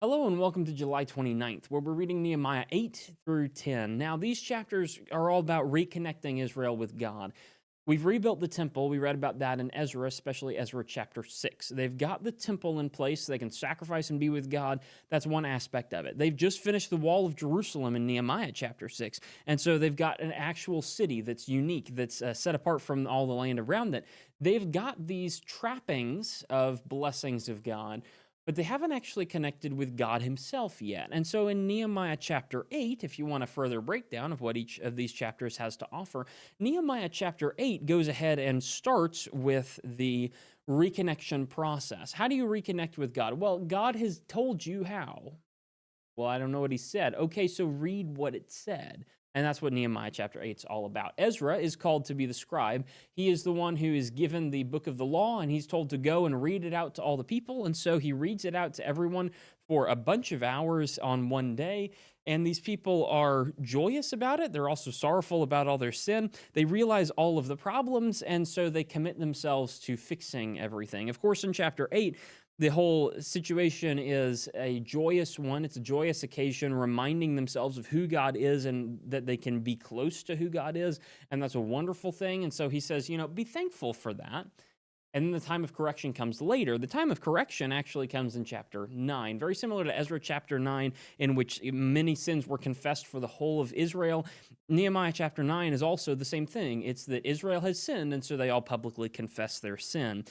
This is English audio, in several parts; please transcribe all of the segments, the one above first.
Hello and welcome to July 29th, where we're reading Nehemiah 8 through 10. Now, these chapters are all about reconnecting Israel with God. We've rebuilt the temple. We read about that in Ezra, especially Ezra chapter 6. They've got the temple in place so they can sacrifice and be with God. That's one aspect of it. They've just finished the wall of Jerusalem in Nehemiah chapter 6. And so they've got an actual city that's unique, that's set apart from all the land around it. They've got these trappings of blessings of God, but they haven't actually connected with God himself yet. And so in Nehemiah chapter 8, if you want a further breakdown of what each of these chapters has to offer, Nehemiah chapter 8 goes ahead and starts with the reconnection process. How do you reconnect with God? Well, God has told you how. Well, I don't know what he said. Okay, so read what it said. And that's what Nehemiah chapter 8 is all about. Ezra is called to be the scribe. He is the one who is given the book of the law, and he's told to go and read it out to all the people. And so he reads it out to everyone for a bunch of hours on one day. And these people are joyous about it. They're also sorrowful about all their sin. They realize all of the problems, and so they commit themselves to fixing everything. Of course, in chapter 8, the whole situation is a joyous one. It's a joyous occasion, reminding themselves of who God is and that they can be close to who God is. And that's a wonderful thing. And so he says, be thankful for that. And then the time of correction comes later. The time of correction actually comes in chapter 9, very similar to Ezra chapter 9, in which many sins were confessed for the whole of Israel. Nehemiah chapter 9 is also the same thing. It's that Israel has sinned, and so they all publicly confess their sin.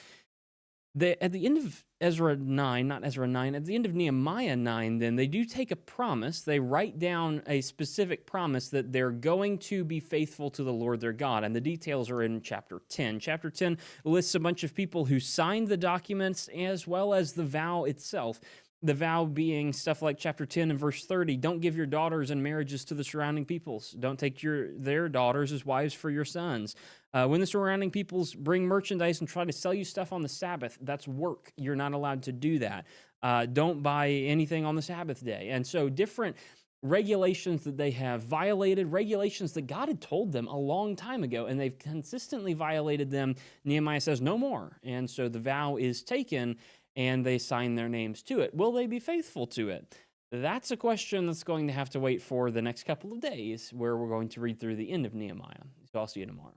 At the end of Ezra 9, not Ezra 9, at the end of Nehemiah 9, then they do take a promise. They write down a specific promise that they're going to be faithful to the Lord their God. And the details are in chapter 10. Chapter 10 lists a bunch of people who signed the documents as well as the vow itself. The vow being stuff like chapter 10 and verse 30, don't give your daughters in marriages to the surrounding peoples. Don't take their daughters as wives for your sons. When the surrounding peoples bring merchandise and try to sell you stuff on the Sabbath, that's work. You're not allowed to do that. Don't buy anything on the Sabbath day. And so different regulations that they have violated, regulations that God had told them a long time ago, and they've consistently violated them. Nehemiah says no more. And so the vow is taken, and they sign their names to it. Will they be faithful to it? That's a question that's going to have to wait for the next couple of days, where we're going to read through the end of Nehemiah. So I'll see you tomorrow.